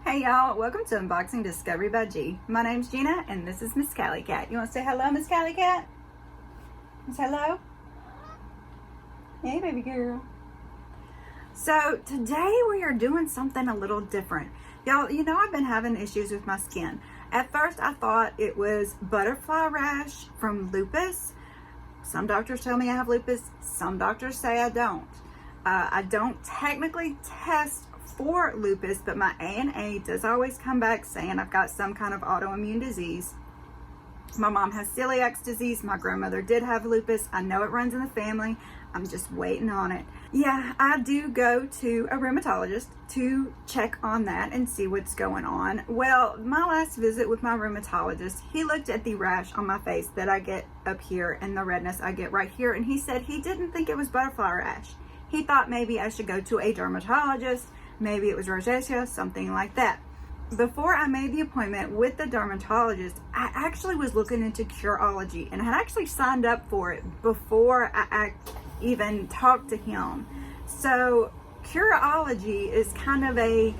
Hey y'all, welcome to Unboxing Discovery by G. My name's Gina and this is Miss Callie Cat. You want to say hello, Miss Callie Cat? Say hello? Hey baby girl. So today we are doing something a little different. Y'all, you know I've been having issues with my skin. At first I thought it was butterfly rash from lupus. Some doctors tell me I have lupus, some doctors say I don't. I don't technically test for lupus, but my ANA does always come back saying I've got some kind of autoimmune disease. My mom has celiac disease. My grandmother did have lupus. I know it runs in the family. I'm just waiting on it. Yeah, I do go to a rheumatologist to check on that and see what's going on. Well, my last visit with my rheumatologist, he looked at the rash on my face that I get up here and the redness I get right here, and he said he didn't think it was butterfly rash. He thought maybe I should go to a dermatologist. Maybe it was rosacea, something like that. Before I made the appointment with the dermatologist, I actually was looking into Curology and I had actually signed up for it before I even talked to him. So Curology is kind of they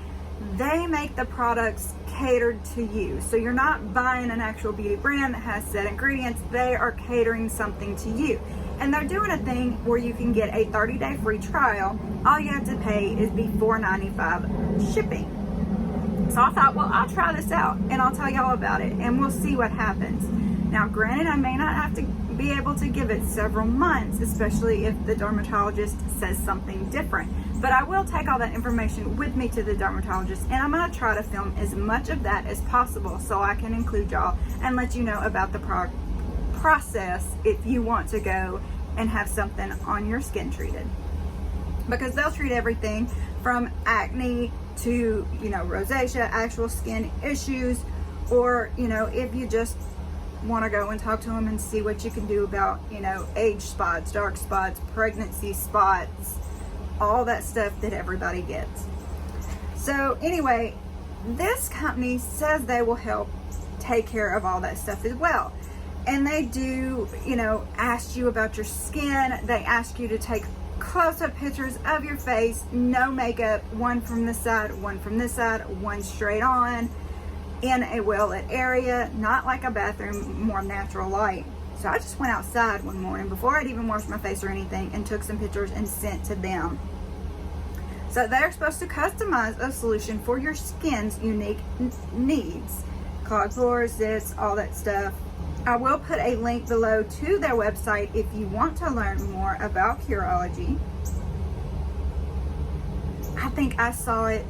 make the products catered to you. So you're not buying an actual beauty brand that has set ingredients. They are catering something to you. And they're doing a thing where you can get a 30-day free trial. All you have to pay is $4.95 shipping. So I thought, well, I'll try this out and I'll tell y'all about it and we'll see what happens. Now, granted, I may not have to be able to give it several months, especially if the dermatologist says something different. But I will take all that information with me to the dermatologist and I'm going to try to film as much of that as possible so I can include y'all and let you know about the process if you want to go and have something on your skin treated, because they'll treat everything from acne to, you know, rosacea, actual skin issues, or, you know, if you just want to go and talk to them and see what you can do about, you know, age spots, dark spots, pregnancy spots, all that stuff that everybody gets. So anyway, this company says they will help take care of all that stuff as well. And they do, you know, ask you about your skin. They ask you to take close-up pictures of your face, no makeup, one from this side, one from this side, one straight on, in a well-lit area, not like a bathroom, more natural light. So I just went outside one morning before I'd even washed my face or anything and took some pictures and sent to them. So they're supposed to customize a solution for your skin's unique needs. Clogged pores, zits, all that stuff. I will put a link below to their website if you want to learn more about Curology. I think I saw it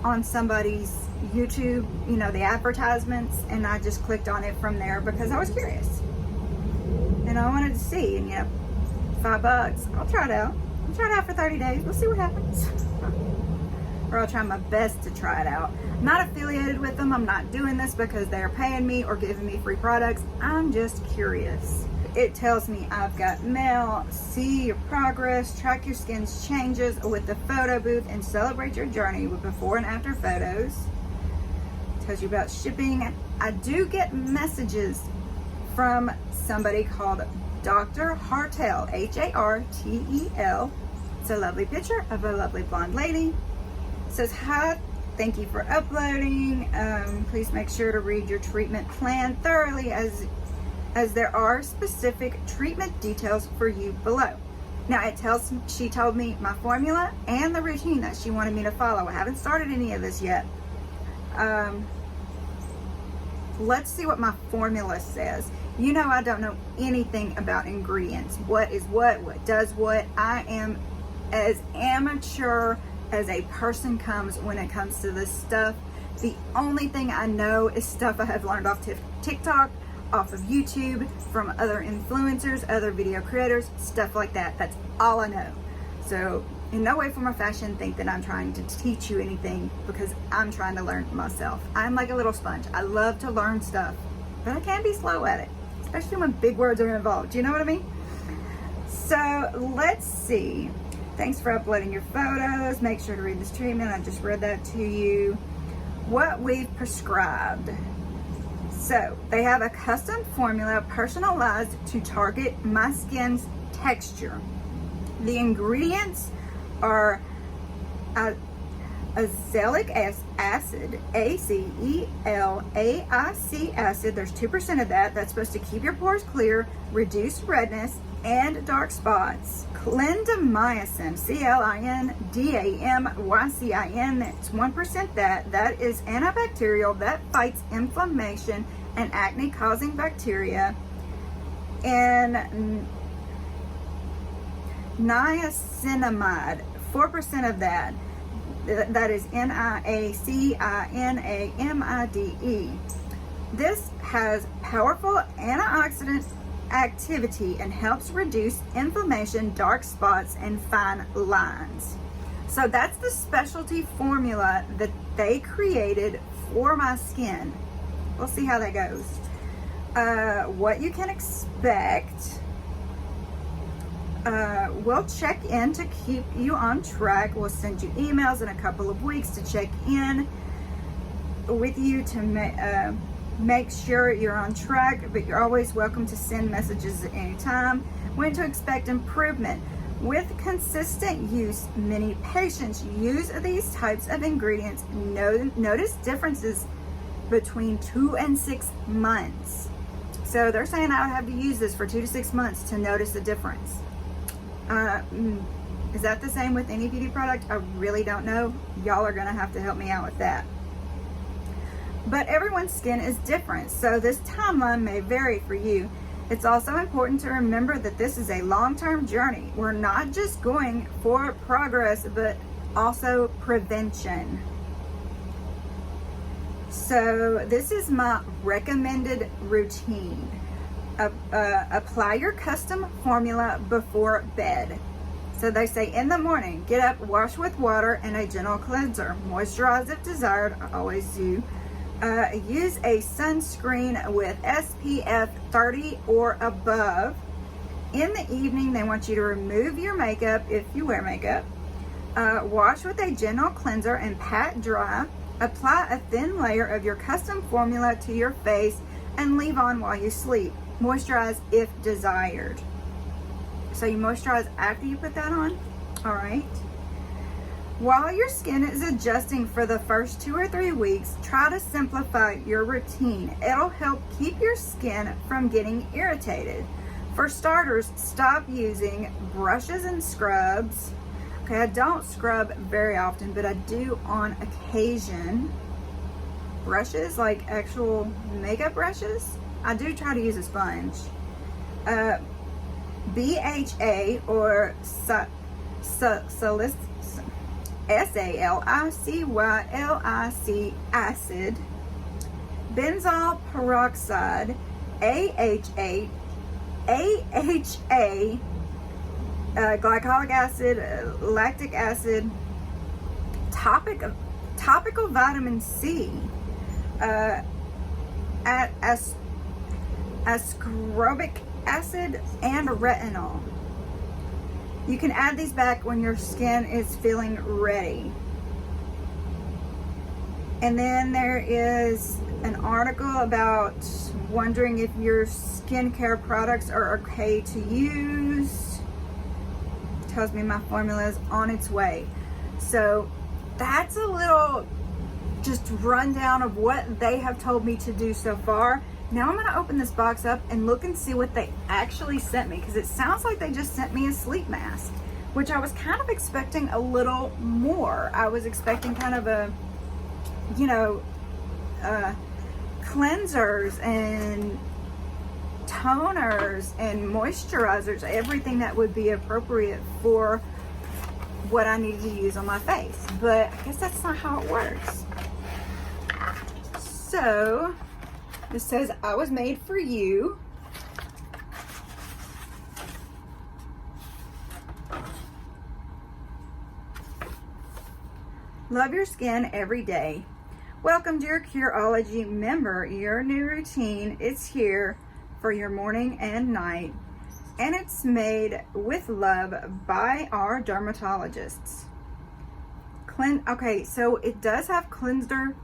on somebody's YouTube, you know, the advertisements, and I just clicked on it from there because I was curious. And I wanted to see, and you know, $5, I'll try it out. I'll try it out for 30 days. We'll see what happens. Or I'll try my best to try it out. I'm not affiliated with them. I'm not doing this because they're paying me or giving me free products. I'm just curious. It tells me I've got mail, see your progress, track your skin's changes with the photo booth, and celebrate your journey with before and after photos. It tells you about shipping. I do get messages from somebody called Dr. Hartel, Hartel. It's a lovely picture of a lovely blonde lady. It says, hi, thank you for uploading. Please make sure to read your treatment plan thoroughly as there are specific treatment details for you below. Now she told me my formula and the routine that she wanted me to follow. I haven't started any of this yet. Let's see what my formula says. You know, I don't know anything about ingredients. What is what does what. I am as amateur as a person comes when it comes to this stuff. The only thing I know is stuff I have learned off TikTok, off of YouTube, from other influencers, other video creators, stuff like that. That's all I know. So in no way, form, or fashion think that I'm trying to teach you anything, because I'm trying to learn myself. I'm like a little sponge. I love to learn stuff, but I can be slow at it, especially when big words are involved. You know what I mean? So let's see. Thanks for uploading your photos. Make sure to read this treatment. I just read that to you. What we've prescribed. So they have a custom formula personalized to target my skin's texture. The ingredients are azelaic acid, ACELAIC acid. There's 2% of that. That's supposed to keep your pores clear, reduce redness and dark spots. Clindamycin, CLINDAMYCIN, that's 1% that is antibacterial, that fights inflammation and acne causing bacteria. And niacinamide, 4% of that. That is NIACINAMIDE. This has powerful antioxidant activity and helps reduce inflammation, dark spots, and fine lines. So that's the specialty formula that they created for my skin. We'll see how that goes. What you can expect. We'll check in to keep you on track. We'll send you emails in a couple of weeks to check in with you to make sure you're on track, but you're always welcome to send messages at any time. When to expect improvement. With consistent use, many patients use these types of ingredients. Notice differences between 2 and 6 months. So they're saying I would have to use this for 2 to 6 months to notice the difference. Is that the same with any beauty product? I really don't know. Y'all are gonna have to help me out with that. But everyone's skin is different, so this timeline may vary for you. It's also important to remember that this is a long-term journey. We're not just going for progress, but also prevention. So this is my recommended routine. Apply your custom formula before bed. So they say in the morning, get up, wash with water and a gentle cleanser. Moisturize if desired, I always do. Use a sunscreen with SPF 30 or above. In the evening, they want you to remove your makeup if you wear makeup. Wash with a gentle cleanser and pat dry. Apply a thin layer of your custom formula to your face and leave on while you sleep. Moisturize if desired. So you moisturize after you put that on. All right. While your skin is adjusting for the first 2 or 3 weeks, try to simplify your routine. It'll help keep your skin from getting irritated. For starters, stop using brushes and scrubs. Okay, I don't scrub very often, but I do on occasion. Brushes, like actual makeup brushes, I do try to use a sponge. BHA or salicylic acid, benzoyl peroxide, AHA, glycolic acid, lactic acid, topical vitamin C, ascorbic acid, and retinol. You can add these back when your skin is feeling ready. And then there is an article about wondering if your skincare products are okay to use. It tells me my formula is on its way. So that's a little just rundown of what they have told me to do so far. Now I'm going to open this box up and look and see what they actually sent me, because it sounds like they just sent me a sleep mask, which I was kind of expecting a little more. I was expecting kind of a, you know, cleansers and toners and moisturizers, everything that would be appropriate for what I needed to use on my face. But I guess that's not how it works. So it says I was made for you. Love your skin every day. Welcome to your Curology member. Your new routine is here for your morning and night, and it's made with love by our dermatologists. Okay, so it does have cleanser,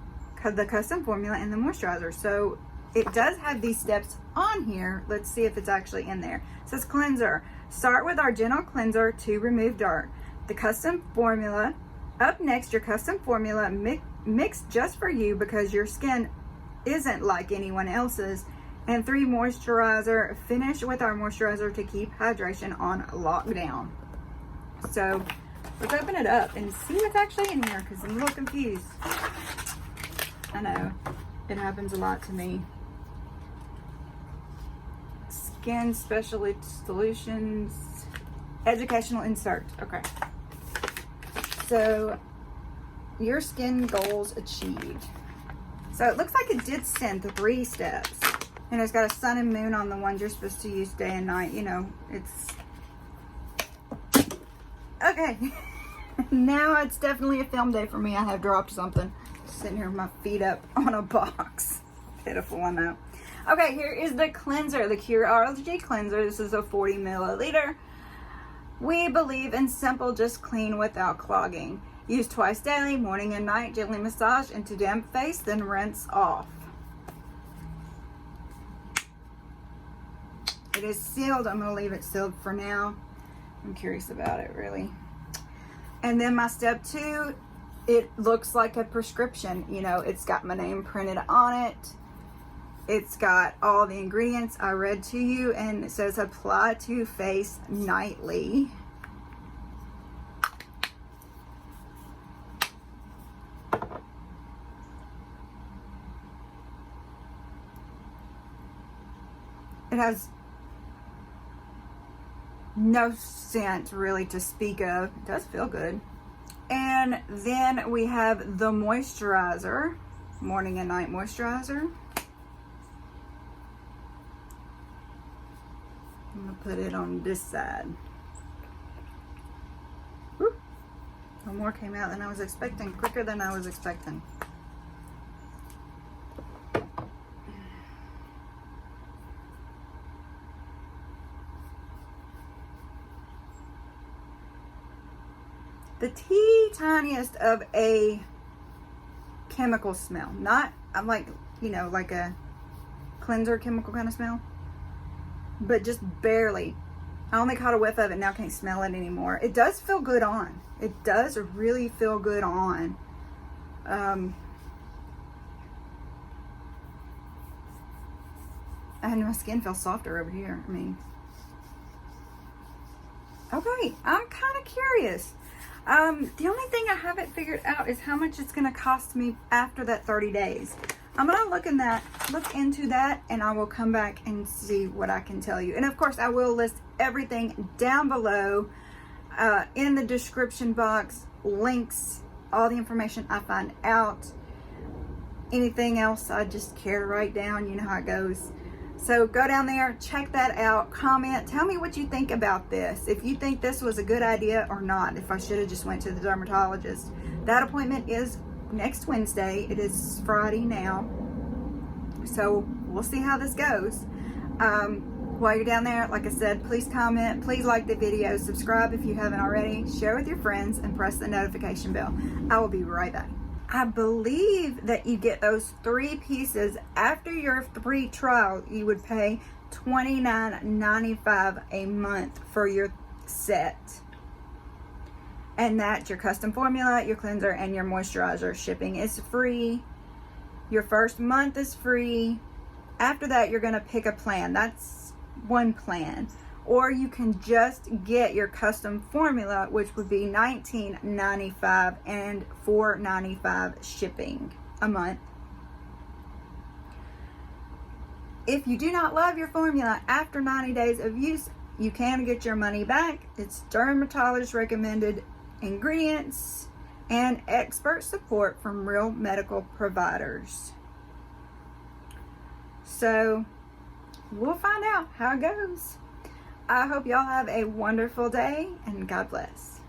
the custom formula, and the moisturizer. So it does have these steps on here. Let's see if it's actually in there. It says cleanser. Start with our gentle cleanser to remove dirt. The custom formula Up next, your custom formula mixed just for you because your skin isn't like anyone else's. And 3 moisturizer. Finish with our moisturizer to keep hydration on lockdown. So let's open it up and see what's actually in here because I'm a little confused. I know, it happens a lot to me. Skin Specialist Solutions, educational insert. Okay. So, your skin goals achieved. So it looks like it did send 3 steps. And it's got a sun and moon on the ones you're supposed to use day and night. You know, it's... Okay. Now it's definitely a film day for me. I have dropped something. Sitting here with my feet up on a box. Pitiful, I know. Okay, here is the cleanser. The Curology cleanser. This is a 40 milliliter. We believe in simple, just clean without clogging. Use twice daily, morning and night. Gently massage into damp face, then rinse off. It is sealed. I'm going to leave it sealed for now. I'm curious about it, really. And then my step 2, it looks like a prescription. You know, it's got my name printed on it. It's got all the ingredients I read to you, and it says apply to face nightly. It has no scent really to speak of. It does feel good. And then we have the moisturizer, morning and night moisturizer. I'm gonna put it on this side. Woo. No more came out than I was expecting, quicker than I was expecting. The tiniest of a chemical smell. Not, I'm like, you know, like a cleanser chemical kind of smell. But just barely. I only caught a whiff of it, now can't smell it anymore. It does feel good on. It does really feel good on. And my skin feels softer over here. I mean, okay, I'm kind of curious. The only thing I haven't figured out is how much it's going to cost me after that 30 days. I'm going to look into that, and I will come back and see what I can tell you. And of course, I will list everything down below in the description box, links, all the information I find out. Anything else I just care to write down, you know how it goes. So go down there, check that out, comment, tell me what you think about this. If you think this was a good idea or not, if I should have just went to the dermatologist. That appointment is next Wednesday. It is Friday now. So we'll see how this goes. While you're down there, like I said, please comment, please like the video, subscribe if you haven't already, share with your friends, and press the notification bell. I will be right back. I believe that you get those 3 pieces after your free trial. You would pay $29.95 a month for your set. And that's your custom formula, your cleanser, and your moisturizer. Shipping is free. Your first month is free. After that, you're going to pick a plan. That's one plan. Or you can just get your custom formula, which would be $19.95 and $4.95 shipping a month. If you do not love your formula after 90 days of use, you can get your money back. It's dermatologist recommended ingredients and expert support from real medical providers. So we'll find out how it goes. I hope y'all have a wonderful day, and God bless.